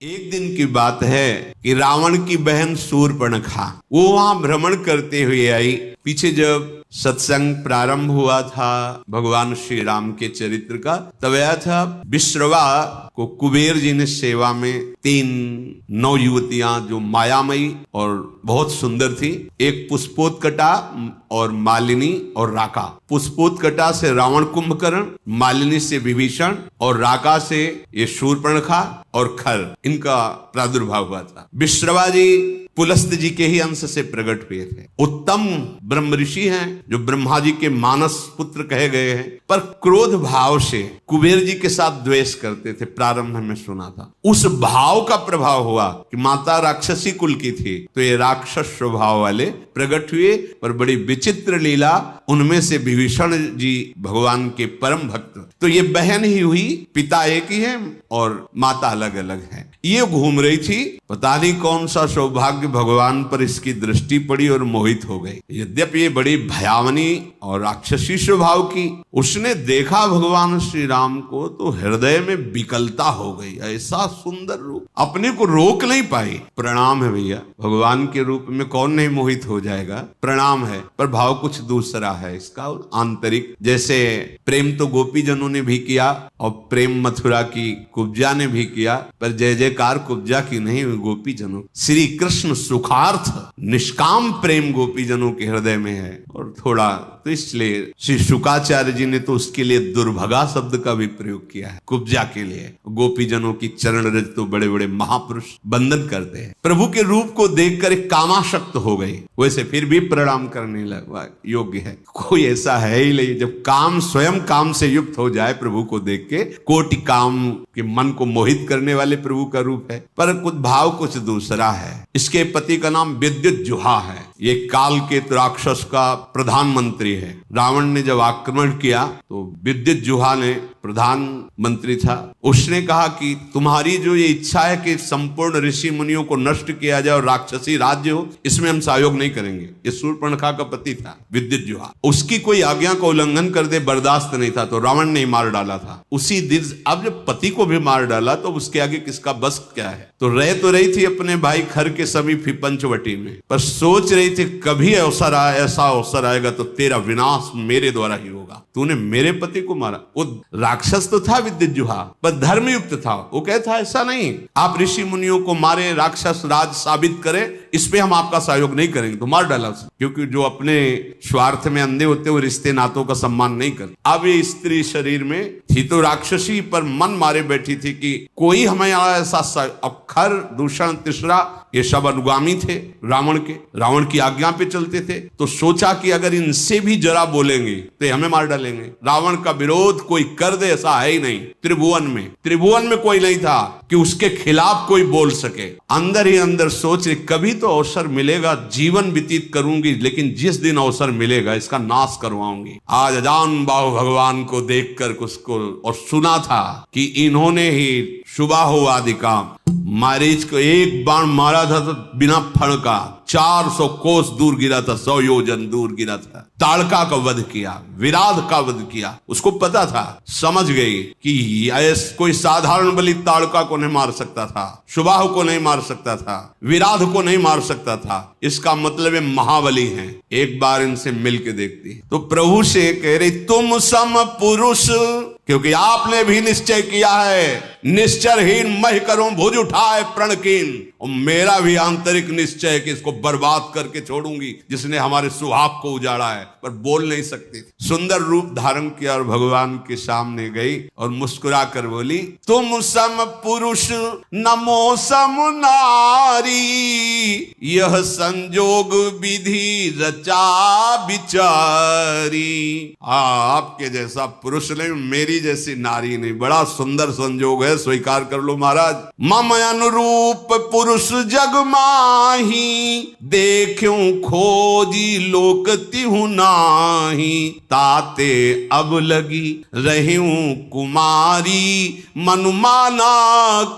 एक दिन की बात है कि रावण की बहन शूर्पणखा वो वहां भ्रमण करते हुए आई। पीछे जब सत्संग प्रारंभ हुआ था भगवान श्री राम के चरित्र का, तब आया था विश्रवा को कुबेर जी ने सेवा में 3 नौ युवतियां जो मायामयी और बहुत सुंदर थी। एक पुष्पोत्कटा और मालिनी और राका। पुष्पोत्कटा से रावण कुंभकर्ण, मालिनी से विभीषण और राका से ये शूर्पणखा और खर, इनका प्रादुर्भाव हुआ था। विश्रवा जी पुलस्त जी के ही अंश से प्रकट हुए थे। उत्तम ब्रह्म ऋषि हैं जो ब्रह्मा जी के मानस पुत्र कहे गए हैं, पर क्रोध भाव से कुबेर जी के साथ द्वेष करते थे। प्रारंभ में सुना था उस भाव का प्रभाव हुआ कि माता राक्षसी कुल की थी, तो ये राक्षस स्वभाव वाले प्रकट हुए। पर बड़ी विचित्र लीला, उनमें से विभीषण जी भगवान के परम भक्त। तो ये बहन ही हुई, पिता एक ही है और माता अलग अलग है। ये घूम रही थी, पता नहीं कौन सा सौभाग्य भगवान पर इसकी दृष्टि पड़ी और मोहित हो गई। यद्यपि ये बड़ी भयावनी और राक्षसी स्वभाव की, उसने देखा भगवान श्री राम को तो हृदय में विकलता हो गई। ऐसा सुंदर रूप, अपने को रोक नहीं पाई। प्रणाम है भैया, भगवान के रूप में कौन नहीं मोहित हो जाएगा, प्रणाम है। पर भाव कुछ दूसरा है इसका, और आंतरिक। जैसे प्रेम तो गोपी जनों ने भी किया और प्रेम मथुरा की कुब्जा ने भी किया, पर जय जयकार कुब्जा की नहीं, गोपी जनों। श्री कृष्ण सुखार्थ निष्काम प्रेम गोपी जनों के हृदय में है। और थोड़ा तो इसलिए श्री शुकाचार्य जी ने तो उसके लिए दुर्भगा शब्द का भी प्रयोग किया है कुब्जा के लिए। गोपी जनों की चरण रज तो बड़े बड़े महापुरुष बंधन करते हैं। प्रभु के रूप को देखकर कामाशक्त हो गई, वैसे फिर भी प्रणाम करने लगा योग्य है। कोई ऐसा है ही नहीं, जब काम स्वयं काम से युक्त हो जाए प्रभु को देख के, कोटि काम के मन को मोहित करने वाले प्रभु का रूप है। पर कुछ भाव कुछ दूसरा है। इसके पति का नाम विद्युत जुहा है। ये काल के राक्षस का प्रधानमंत्री है। रावण ने जब आक्रमण किया तो विद्युत जुहा ने, प्रधानमंत्री था, उसने कहा कि तुम्हारी जो ये इच्छा है कि संपूर्ण ऋषि मुनियों को नष्ट किया जाए और राक्षसी राज्य हो, इसमें हम सहयोग नहीं करेंगे। ये शूर्पणखा का पति था विद्युत जुहा। उसकी कोई आज्ञा का उल्लंघन कर दे बर्दाश्त नहीं था, तो रावण ने मार डाला था उसी दिन। अब जब पति को भी मार डाला तो उसके आगे किसका बस क्या है। तो रही थी अपने भाई खर के समीप ही पंचवटी में, पर सोच रही थी कभी ऐसा अवसर आएगा तो तेरा विनाश मेरे द्वारा ही होगा। तूने मेरे पति को मारा। वो राक्षस तो था विद्युत जुहा, पर धर्मयुक्त था। वो कहता ऐसा नहीं, आप ऋषि मुनियों को मारे, राक्षस राज साबित करे, इस पे हम आपका सहयोग नहीं करेंगे। तो मार डाला उसे, क्योंकि जो अपने स्वार्थ में अंधे होते वो रिश्ते नातों का सम्मान नहीं करते। अब ये स्त्री शरीर में थी तो राक्षसी, पर मन मारे बैठी थी कि कोई हमें ऐसा। अब खर, दूषण, तीसरा, ये सब अनुगामी थे रावण के, रावण की आज्ञा पे चलते थे। तो सोचा कि अगर इनसे भी जरा बोलेंगे तो हमें मार डालेंगे। रावण का विरोध कोई कर दे ऐसा है ही नहीं। त्रिभुवन में कोई नहीं था कि उसके खिलाफ कोई बोल सके। अंदर ही अंदर सोच रही कभी तो अवसर मिलेगा, जीवन व्यतीत करूंगी, लेकिन जिस दिन अवसर मिलेगा इसका नाश करवाऊंगी। आज अजान बाहु भगवान को देखकर उसको और सुना था कि इन्होंने ही शुभाहो आदि काम, मारीच को एक बाण मारा था तो बिना फण का 400 कोस दूर गिरा था, 100 योजन दूर गिरा था। ताड़का का वध किया, विराध का वध किया। उसको पता था, समझ गई कि कोई साधारण बलि ताड़का को नहीं मार सकता था, शुभाह को नहीं मार सकता था, विराध को नहीं मार सकता था। इसका मतलब है महाबली हैं। एक बार इनसे मिल के देखती तो प्रभु से कह रही तुम सम पुरुष, क्योंकि आपने भी निश्चय किया है निश्चरहीन मह करूं भुज उठाए प्रणकीन। और मेरा भी आंतरिक निश्चय है कि इसको बर्बाद करके छोड़ूंगी जिसने हमारे सुहाग को उजाड़ा है। पर बोल नहीं सकती। सुंदर रूप धारण किया और भगवान के सामने गई और मुस्कुरा कर बोली तुम सम पुरुष नमो सम नारी, यह संजोग विधि रचा बिचारी। आपके जैसा पुरुष नहीं, मेरी जैसी नारी नहीं, बड़ा सुंदर संजोग है, स्वीकार कर लो महाराज। मम अनुरूप पुरुष जग माही, देखूं खोजी लोक तिहु नाही। ताते अब लगी रहूं कुमारी, मनुमाना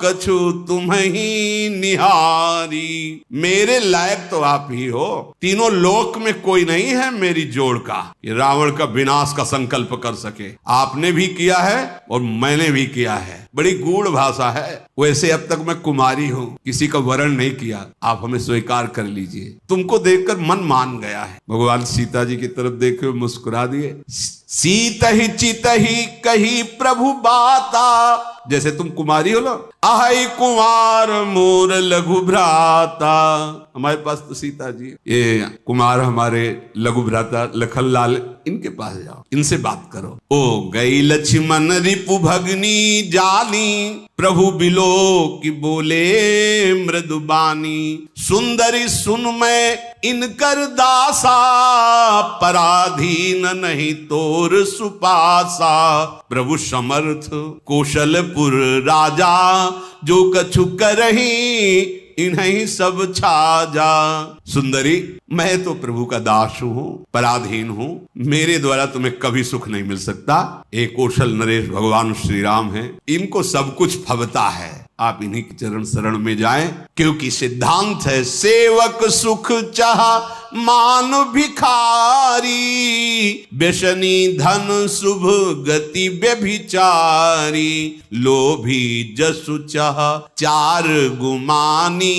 कछु तुम ही निहारी। मेरे लायक तो आप ही हो, तीनों लोक में कोई नहीं है मेरी जोड़ का कि रावण का विनाश का संकल्प कर सके। आपने भी किया है और मैंने भी किया है। बड़ी गूढ़ भाषा है। वैसे अब तक मैं कुमारी हूँ, किसी का वर्ण नहीं किया, आप हमें स्वीकार कर लीजिए। तुमको देखकर मन मान गया है। भगवान सीता जी की तरफ देखे हुए मुस्कुरा दिए। सीत ही चित ही कही प्रभु बाता, जैसे तुम कुमारी हो ना, आहै कुमार मोर लघु भ्राता। हमारे पास तो सीता जी, ये कुमार हमारे लघु भ्राता लखनलाल, इनके पास जाओ, इनसे बात करो। ओ गई लक्ष्मण रिपु भगनी जानी, प्रभु बिलो की बोले मृदुबानी। सुंदरी सुन मैं इनकर दासा, पराधीन नहीं तोर सुपासा। प्रभु समर्थ कौशलपुर राजा, जो कछु करही इन्हीं सब छाजा। सुंदरी, मैं तो प्रभु का दास हूं, पराधीन हूं, मेरे द्वारा तुम्हें कभी सुख नहीं मिल सकता। एक कौशल नरेश भगवान श्री राम है, इनको सब कुछ फबता है। आप इन्हीं के चरण शरण में जाएं, क्योंकि सिद्धांत है सेवक सुख चाह मान भिखारी। व्यसनी धन शुभ गति व्यभिचारी। लोभी जसु चाह चार गुमानी।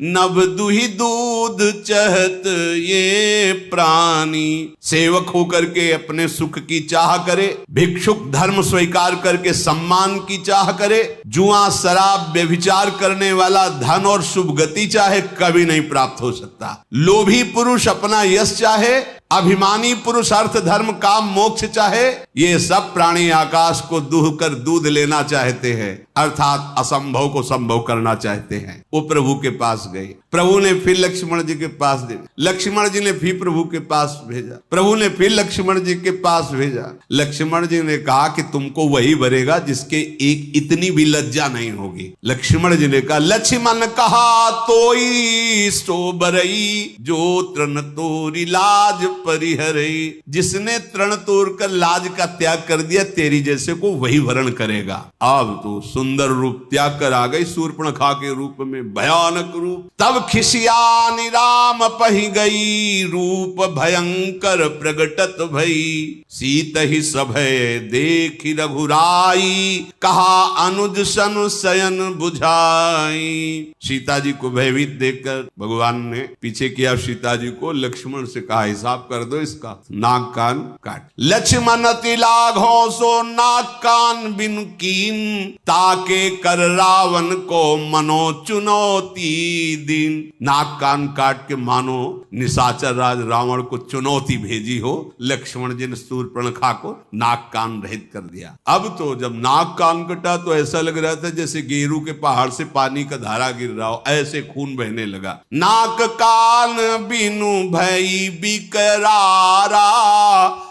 नभ दुहि दूध चहत ये प्राणी। सेवक होकर के अपने सुख की चाह करे, भिक्षुक धर्म स्वीकार करके सम्मान की चाह करे, जुआ शराब व्यभिचार करने वाला धन और शुभ गति चाहे, कभी नहीं प्राप्त हो सकता। लोभी पुरुष अपना यश चाहे, अभिमानी पुरुष अर्थ धर्म काम मोक्ष चाहे, ये सब प्राणी आकाश को दूह कर दूध लेना चाहते हैं, अर्थात असंभव को संभव करना चाहते हैं। वो प्रभु के पास गए, प्रभु ने फिर लक्ष्मण जी के पास दे, लक्ष्मण जी ने फिर प्रभु के पास भेजा, प्रभु ने फिर लक्ष्मण जी के पास भेजा। लक्ष्मण जी ने कहा कि तुमको वही भरेगा जिसके एक इतनी भी लज्जा नहीं होगी। लक्ष्मण जी ने कहा, लक्ष्मण कहा तोई सो बरई, जो तृण तोरी लाज परिहरई। जिसने तृण तोड़ कर लाज का त्याग कर दिया, तेरी जैसे को वही वरण करेगा। अब तो सुंदर रूप त्याग कर आ गई शूर्पणखा के रूप में, भयानक रूप। तब खिसियानी राम पही गई, रूप भयंकर प्रगटत भई। सीत ही सभय देखी रघुराई, कहा अनुज सन शयन बुझाई। सीता जी को भयभीत देखकर भगवान ने पीछे किया सीता जी को, लक्ष्मण से कहा हिसाब कर दो इसका, नाक कान काट। लक्ष्मण तिलाघों सो नाक कान बिन कीन, ताके कर रावण को मनो चुनौती दिन। नाक कान काट के मानो निशाचर राज रावण को चुनौती भेजी हो। लक्ष्मण जी ने शूर्पणखा को नाक कान रहित कर दिया। अब तो जब नाक कान कटा तो ऐसा लग रहा था जैसे गेरू के पहाड़ से पानी का धारा गिर रहा हो, ऐसे खून बहने लगा। नाक कान बिनु भई बिकरारा,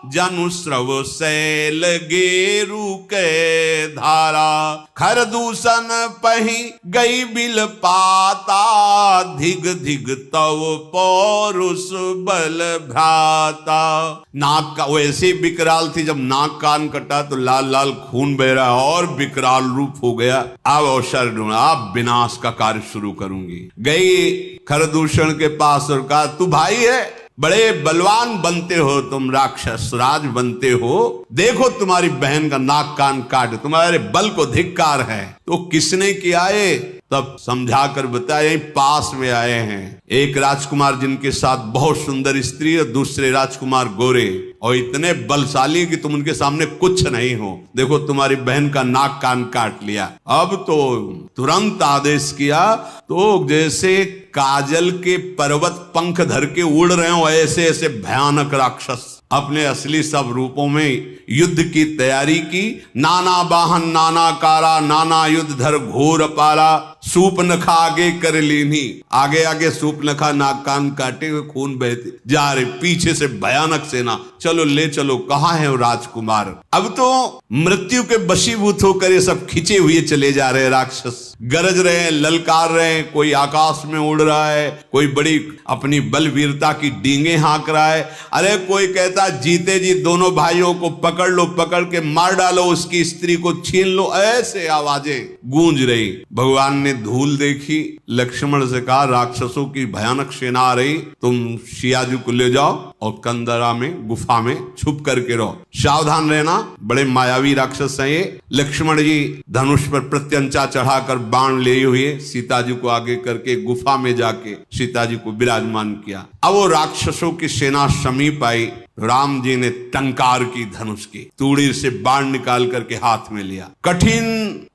जनु स्रव शैल गेरू के धारा। खर दूषण पही गई बिल पाता, धिग धिग तव पौरुष बल भ्राता। नाक का वैसे विकराल थी, जब नाक कान कटा तो लाल लाल खून बह रहा और विकराल रूप हो गया। अब अवसर ढूंढा, अब विनाश का कार्य शुरू करूंगी। गई खरदूषण के पास और कहा, तू भाई है, बड़े बलवान बनते हो तुम, राक्षस राज बनते हो, देखो तुम्हारी बहन का नाक कान काट, तुम्हारे बल को धिक्कार है। तो किसने किया है? तब समझा कर बताया, पास में आए हैं एक राजकुमार जिनके साथ बहुत सुंदर स्त्री और दूसरे राजकुमार गोरे और इतने बलशाली कि तुम उनके सामने कुछ नहीं हो। देखो तुम्हारी बहन का नाक कान काट लिया। अब तो तुरंत आदेश किया, तो जैसे काजल के पर्वत पंख धर के उड़ रहे हो, ऐसे ऐसे भयानक राक्षस अपने असली सब रूपों में युद्ध की तैयारी की। नाना वाहन नाना कारा, नाना युद्ध धर घोर पारा। सूपनखा आगे कर लीनी, आगे आगे सूपनखा नाक कान काटे हुए खून बहते जा रहे, पीछे से भयानक सेना। चलो ले चलो, कहाँ है वो राजकुमार? अब तो मृत्यु के वशीभूत होकर ये सब खिंचे हुए चले जा रहे राक्षस, गरज रहे हैं, ललकार रहे हैं। कोई आकाश में उड़ रहा है, कोई बड़ी अपनी बलवीरता की डींगे हाँक रहा है। अरे कोई कहता जीते जी दोनों भाइयों को पकड़ लो, पकड़ के मार डालो, उसकी स्त्री को छीन लो। ऐसे आवाजें गूंज रही। भगवान ने धूल देखी, लक्ष्मण से कहा राक्षसों की भयानक सेना आ रही, तुम सियाजी को ले जाओ और कंदरा में गुफा में छुप करके रहो, सावधान रहना, बड़े मायावी राक्षस हैं ये। लक्ष्मण जी धनुष पर प्रत्यंचा चढ़ाकर बाण लिए हुए सीता जी को आगे करके गुफा में जाके सीता जी को विराजमान किया। अब वो राक्षसों की सेना समीप आई, राम जी ने टंकार की धनुष की, तूड़ी से बाण निकाल करके हाथ में लिया। कठिन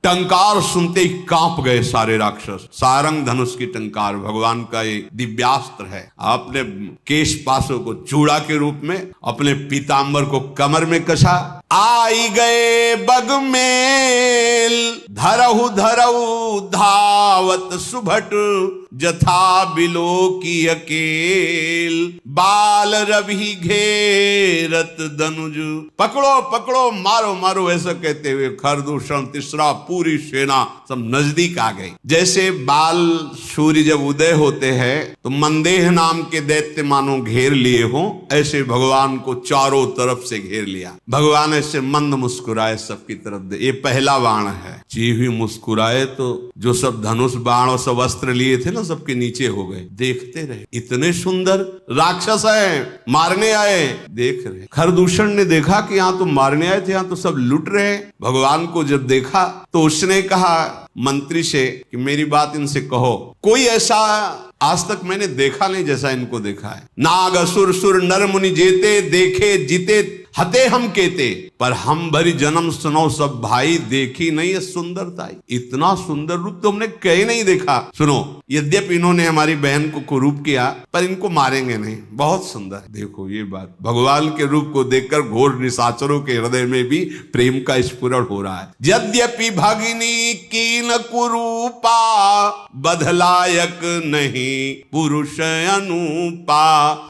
टंकार सुनते ही कांप गए सारे राक्षस। सारंग धनुष की टंकार भगवान का ये दिव्यास्त्र है। अपने केश पासों को चूड़ा के रूप में, अपने पीतांबर को कमर में कसा, आई गए बगमेल, धरहु धरहु धावत सुभट, जथा बिलो की अकेल, बाल रवि घेरत दनुज। पकड़ो पकड़ो, मारो मारो, ऐसा कहते हुए खरदूषण तीसरा पूरी सेना सब नजदीक आ गई। जैसे बाल सूर्य जब उदय होते हैं तो मंदेह नाम के दैत्य मानो घेर लिए हो, ऐसे भगवान को चारों तरफ से घेर लिया। भगवान ऐसे मंद मुस्कुराए सबकी तरफ दे, ये पहला बाण है। जी भी मुस्कुराए तो जो सब धनुष बाण और सब अस्त्र लिए थे ना, सबके नीचे हो गए। देखते रहे, इतने सुंदर राक्षस है, मारने आए, देख रहे। खरदूषण ने देखा कि यहाँ तो मारने आए थे, यहाँ तो सब लुट रहे। भगवान को जब देखा तो उसने कहा मंत्री से कि मेरी बात इनसे कहो, कोई ऐसा आज तक मैंने देखा नहीं जैसा इनको देखा है। नाग असुर सुर नर मुनि जेते, देखे जीते हते हम केते, पर हम भरी जन्म सुनो सब भाई, देखी नहीं है सुंदरता। इतना सुंदर रूप तो हमने कहीं नहीं देखा। सुनो, यद्यपि इन्होंने हमारी बहन को कुरूप किया, पर इनको मारेंगे नहीं, बहुत सुंदर। देखो ये बात, भगवान के रूप को देखकर घोर निशाचरों के हृदय में भी प्रेम का स्फुरण हो रहा है। यद्यपि भगिनी कीन कुरूपा, बधलायक नहीं पुरुष अनुपा।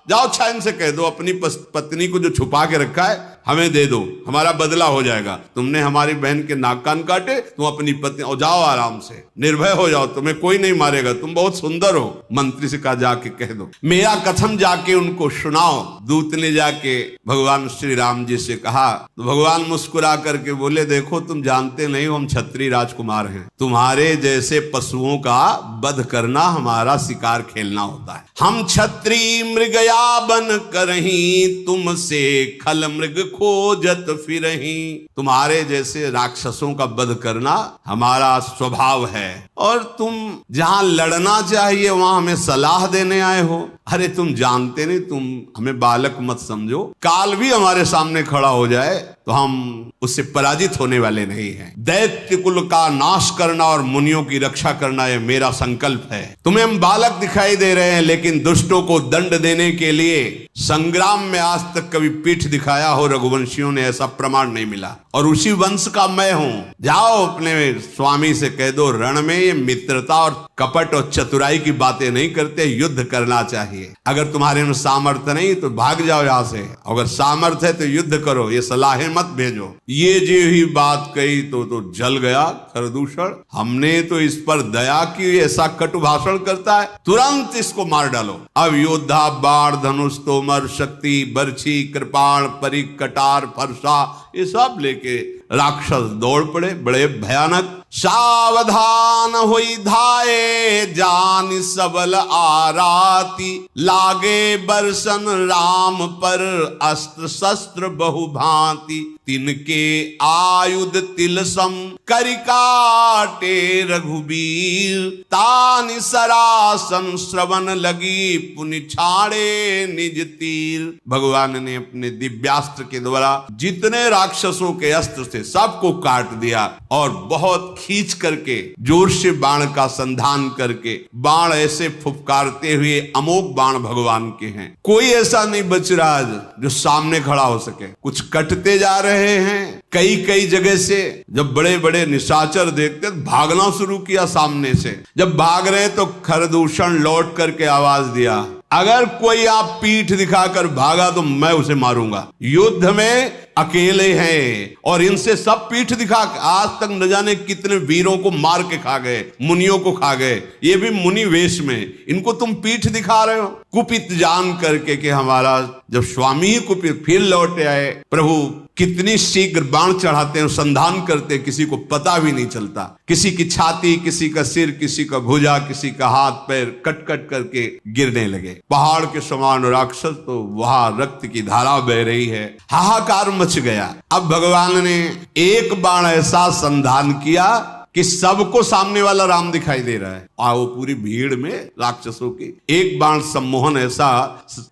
जाओ अच्छा इनसे कह दो अपनी पत्नी को जो छुपा के रखा है हमें दे दो, हमारा बदला हो जाएगा। तुमने हमारी बहन के नाक कान काटे, तुम अपनी पत्नी, और जाओ आराम से, निर्भय हो जाओ, तुम्हें कोई नहीं मारेगा, तुम बहुत सुंदर हो। मंत्री से कहा जाके कह दो, मेरा कथन जाके उनको सुनाओ। दूत ने जाके भगवान श्री राम जी से कहा तो भगवान मुस्कुरा करके बोले, देखो तुम जानते नहीं हो हम क्षत्रिय राजकुमार हैं, तुम्हारे जैसे पशुओं का वध करना हमारा शिकार खेलना होता है। हम क्षत्रिय मृगया बन करही, तुमसे खल मृग खोजत फिरही। तुम्हारे जैसे राक्षसों का वध करना हमारा स्वभाव है, और तुम जहां लड़ना चाहिए वहां हमें सलाह देने आए हो। अरे तुम जानते नहीं, तुम हमें बालक मत समझो, काल भी हमारे सामने खड़ा हो जाए तो हम उससे पराजित होने वाले नहीं हैं। दैत्य कुल का नाश करना और मुनियों की रक्षा करना यह मेरा संकल्प है। तुम्हें हम बालक दिखाई दे रहे हैं, लेकिन दुष्टों को दंड देने के लिए संग्राम में आज तक कभी पीठ दिखाया हो रघुवंशियों ने, ऐसा प्रमाण नहीं मिला, और उसी वंश का मैं हूं। जाओ अपने स्वामी से कह दो, रण में ये मित्रता और कपट और चतुराई की बातें नहीं करते, युद्ध करना चाहिए। अगर तुम्हारे में सामर्थ्य नहीं तो भाग जाओ यहाँ से, अगर सामर्थ्य है तो युद्ध करो, ये सलाहें मत भेजो। ये जो ही बात कही तो जल गया खरदूषण। हमने तो इस पर दया की, ऐसा कटु भाषण करता है, तुरंत इसको मार डालो। अब योद्धा बाण धनुष तोमर शक्ति बर्छी कृपाण परिक कटार फरसा ये सब लेके राक्षस दौड़ पड़े, बड़े भयानक। सावधान होई धाये, जान सबल आराती, लागे बरसन राम पर अस्त्र शस्त्र बहुभांति, तिनके आयुध तिलसम करि काटे रघुबीर, तानि सरासन श्रवण लगी पुनि छाड़े निज तीर। भगवान ने अपने दिव्यास्त्र के द्वारा जितने राक्षसों के अस्त्र थे सबको काट दिया, और बहुत खींच करके जोर से बाण का संधान करके, बाण ऐसे फुफकारते हुए अमोघ बाण भगवान के हैं, कोई ऐसा नहीं बच रहा जो सामने खड़ा हो सके। कुछ कटते जा रहे हैं कई कई जगह से। जब बड़े बड़े निशाचर देखते भागना शुरू किया सामने से। जब भाग रहे तो खरदूषण लौट करके आवाज दिया, अगर कोई आप पीठ दिखाकर भागा तो मैं उसे मारूंगा। युद्ध में अकेले हैं और इनसे सब पीठ दिखा, आज तक न जाने कितने वीरों को मार के खा गए, मुनियों को खा गए, ये भी मुनि वेश में। इनको तुम पीठ दिखा रहे हो। कुपित जान करके कि हमारा जब स्वामी ही कुपित, फिर लौटे आए, प्रभु कितनी शीघ्र बाण चढ़ाते हैं, संधान करते हैं, किसी को पता भी नहीं चलता। किसी की छाती, किसी का सिर, किसी का भुजा, किसी का हाथ पैर कट कट करके गिरने लगे। पहाड़ के समान राक्षस, तो वहां रक्त की धारा बह रही है, हाहाकार मच गया। अब भगवान ने एक बाण ऐसा संधान किया कि सबको सामने वाला राम दिखाई दे रहा है। और वो पूरी भीड़ में राक्षसों की एक बाण सम्मोहन ऐसा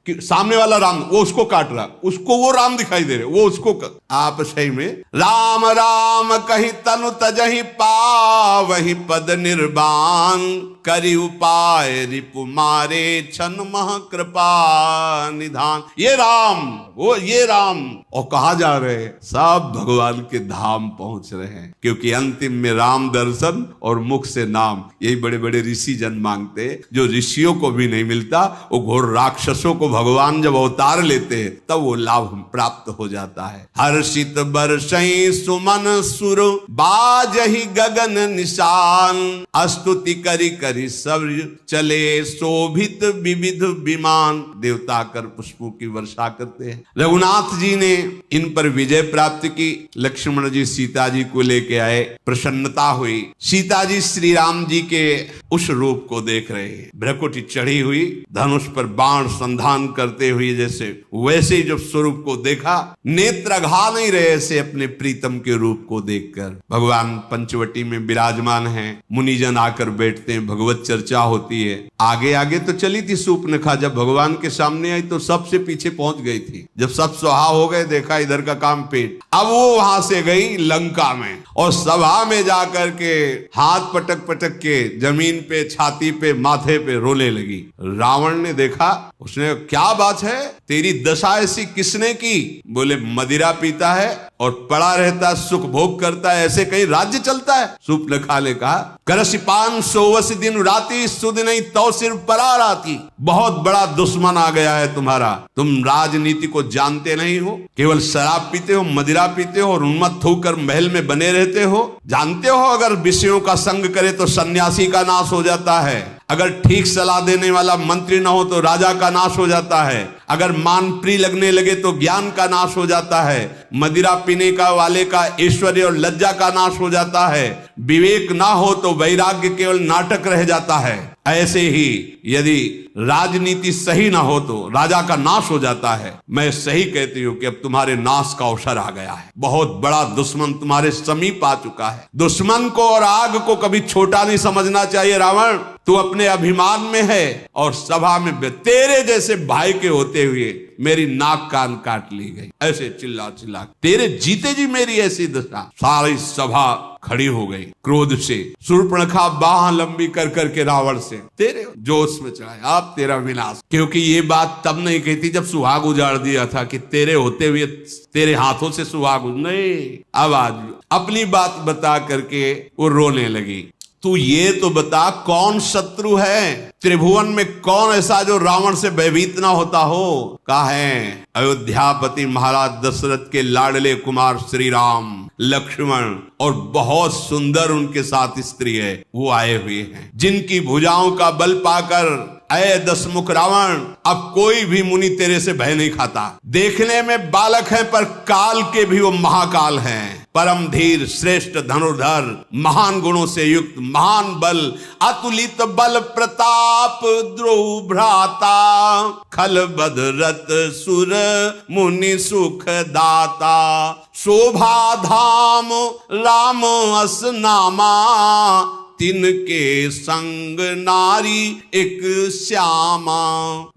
कि सामने वाला राम, वो उसको काट रहा, उसको वो राम दिखाई दे रहे, वो उसको आप सही में राम राम कहीं तनु तजहि पावहि पद निर्वाण करि उपाय रिपु मारे छन मह कृपा निधान। ये राम, वो ये राम। और कहा जा रहे हैं सब भगवान के धाम पहुंच रहे हैं, क्योंकि अंतिम में राम दर्शन और मुख से नाम, यही बड़े बड़े ऋषि जन मांगते, जो ऋषियों को भी नहीं मिलता। वो घोर राक्षसों को भगवान जब अवतार लेते हैं तब वो लाभ प्राप्त हो जाता है। हर्षित बरसई सुमन सुर बाजहि गगन निशान स्तुति करी करी सब चले शोभित विविध विमान। देवता कर पुष्पों की वर्षा करते हैं। रघुनाथ जी ने इन पर विजय प्राप्त की। लक्ष्मण जी सीता जी को लेके आए, प्रसन्नता हुई। सीता जी श्री राम जी के उस रूप को देख रहे हैं, भ्रकुटी चढ़ी हुई, धनुष पर बाण संधान करते हुए जैसे वैसे ही जब स्वरूप को देखा, नेत्र अघा नहीं रहे ऐसे अपने प्रीतम के रूप को देखकर। भगवान पंचवटी में विराजमान हैं, मुनिजन आकर बैठते हैं, भगवत चर्चा होती है। आगे आगे तो चली थी सूर्पनखा, जब भगवान के सामने आई तो सबसे पीछे पहुंच गई थी। जब सब सुहा हो गए, देखा इधर का काम पेट। अब वो वहां से गई लंका में और सभा में जाकर के हाथ पटक पटक के जमीन पे, छाती पे, माथे पे रोने लगी। रावण ने देखा, उसने क्या बात है, तेरी दशा ऐसी किसने की? बोले मदिरा पीता है और पड़ा रहता, सुख भोग करता है, ऐसे कहीं राज्य चलता है? सूर्पनखा ने कहा, करसि पान सोवस दिन राती सुध नहीं तो सिर परा राती। बहुत बड़ा दुश्मन आ गया है तुम्हारा। तुम राजनीति को जानते नहीं हो, केवल शराब पीते हो, मदिरा पीते हो और उन्मत्त होकर महल में बने रहते हो। जानते हो अगर विषयों का संग करे तो सन्यासी का नाश हो जाता है, अगर ठीक सलाह देने वाला मंत्री ना हो तो राजा का नाश हो जाता है, अगर मान प्रिय लगने लगे तो ज्ञान का नाश हो जाता है, मदिरा पीने का वाले का ऐश्वर्य और लज्जा का नाश हो जाता है, विवेक ना हो तो वैराग्य केवल नाटक रह जाता है। ऐसे ही यदि राजनीति सही ना हो तो राजा का नाश हो जाता है। मैं सही कहती हूँ कि अब तुम्हारे नाश का अवसर आ गया है। बहुत बड़ा दुश्मन तुम्हारे समीप आ चुका है। दुश्मन को और आग को कभी छोटा नहीं समझना चाहिए। रावण, तू अपने अभिमान में है और सभा में तेरे जैसे भाई के होते हुए मेरी नाक कान काट ली गई। ऐसे चिल्ला चिल्ला तेरे जीते जी मेरी ऐसी दशा। सारी सभा खड़ी हो गई क्रोध से। शूर्पणखा बाह लंबी कर करके रावण से तेरे जोश में चढ़ाए, आप तेरा विनाश। क्योंकि ये बात तब नहीं कहती जब सुहाग उजाड़ दिया था कि तेरे होते हुए तेरे हाथों से सुहाग नहीं। अब आज अपनी बात बता करके वो रोने लगी। तू ये तो बता कौन शत्रु है त्रिभुवन में, कौन ऐसा जो रावण से भयभीत ना होता हो? कहा है अयोध्यापति महाराज दशरथ के लाडले कुमार श्री राम, लक्ष्मण और बहुत सुंदर उनके साथ स्त्री है, वो आए हुए हैं, जिनकी भुजाओं का बल पाकर अय दशमुख रावण अब कोई भी मुनि तेरे से भय नहीं खाता। देखने में बालक है पर काल के भी वो महाकाल हैं। परम धीर, श्रेष्ठ धनुर्धर, महान गुणों से युक्त, महान बल, अतुलित बल प्रताप, द्रोह भ्राता, खल बदरत सुर मुनि सुख दाता, शोभा धाम राम अस नामा, तिनके संग नारी एक श्यामा।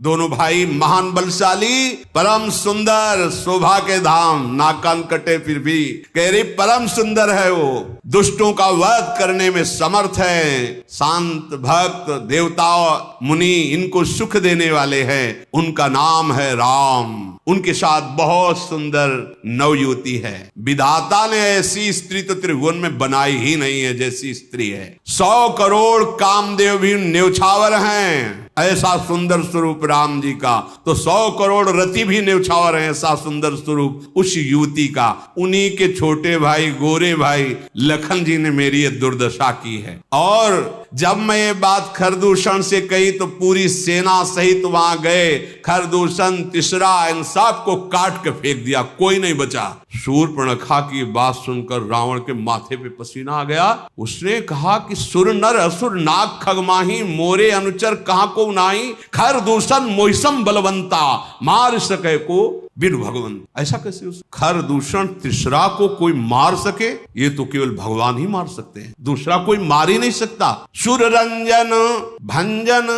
दोनों भाई महान बलशाली, परम सुंदर, शोभा के धाम, नाक कान कटे फिर भी कह रही परम सुंदर है वो, दुष्टों का वध करने में समर्थ है, शांत भक्त, देवता मुनि इनको सुख देने वाले हैं, उनका नाम है राम। उनके साथ बहुत सुंदर नवयुवती है। विधाता ने ऐसी स्त्री तो त्रिभुवन में बनाई ही नहीं है जैसी स्त्री है। 100 करोड़ कामदेव भी न्यौछावर हैं, ऐसा सुंदर स्वरूप राम जी का, तो 100 करोड़ रति भी न्यौछावर है ऐसा सुंदर स्वरूप उस युवती का। उन्हीं के छोटे भाई गोरे भाई लखन जी ने मेरी ये दुर्दशा की है। और जब मैं ये बात खरदूषण से कही तो पूरी सेना सहित वहां गए। खरदूषण, तिसरा, इन सब को काट के फेंक दिया, कोई नहीं बचा। शूर्पणखा की बात सुनकर रावण के माथे पे पसीना आ गया। उसने कहा कि सुर नर असुर नाग खगमाही, मोरे अनुचर कहां को नाही, खरदूषण मोहिसम बलवंता, मार सके को बिनु भगवंत। ऐसा कैसे हो? खरदूषण तिसरा को कोई मार सके? ये तो केवल भगवान ही मार सकते हैं, दूसरा कोई मार ही नहीं सकता। सुर रंजन भंजन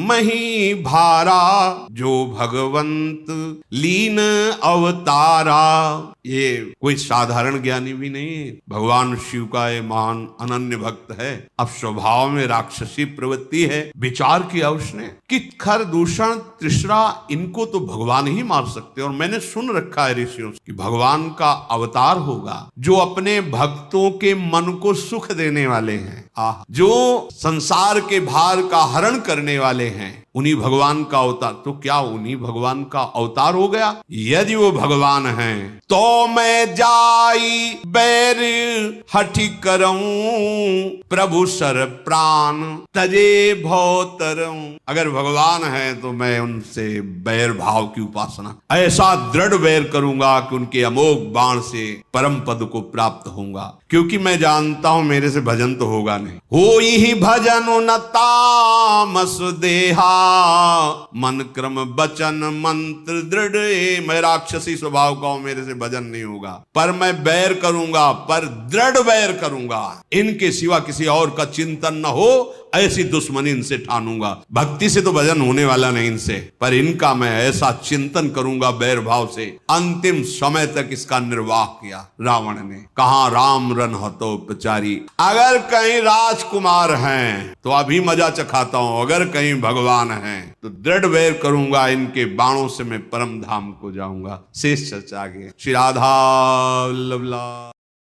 मही भारा, जो भगवंत लीन अवतारा। ये कोई साधारण ज्ञानी भी नहीं है, भगवान शिव का ये महान अनन्य भक्त है। अब स्वभाव में राक्षसी प्रवृत्ति है। विचार किया उसने कि खरदूषण तिसरा इनको तो भगवान ही मार सकते हैं। और मैंने सुन रखा है ऋषियों से कि भगवान का अवतार होगा जो अपने भक्तों के मन को सुख देने वाले हैं, जो संसार के भार का हरण करने वाले हैं, उन्हीं भगवान का अवतार। तो क्या उन्हीं भगवान का अवतार हो गया? यदि वो भगवान हैं तो मैं जाई बैर हठि करऊं, प्रभु सर प्राण तजे भौतरऊं। अगर भगवान है तो मैं उनसे बैर भाव की उपासना, ऐसा दृढ़ बैर करूंगा कि उनके अमोघ बाण से परम पद को प्राप्त होऊंगा। क्योंकि मैं जानता हूं मेरे से भजन तो होगा नहीं। हो ही भजन न तामस देहा, मन क्रम वचन मंत्र दृढ़। मैं राक्षसी स्वभाव का हूं, मेरे से भजन नहीं होगा, पर मैं बैर करूंगा, पर दृढ़ बैर करूंगा। इनके सिवा किसी और का चिंतन न हो, ऐसी दुश्मनी इनसे ठानूंगा। भक्ति से तो भजन होने वाला नहीं इनसे, पर इनका मैं ऐसा चिंतन करूंगा बैर भाव से। अंतिम समय तक इसका निर्वाह किया रावण ने। कहा राम रन हतोपचारी। अगर कहीं राजकुमार हैं तो अभी मजा चखाता हूं, अगर कहीं भगवान हैं तो दृढ़ बैर करूंगा, इनके बाणों से मैं परम धाम को जाऊंगा। शेष चर्चा आगे। श्री राधा वल्लभ।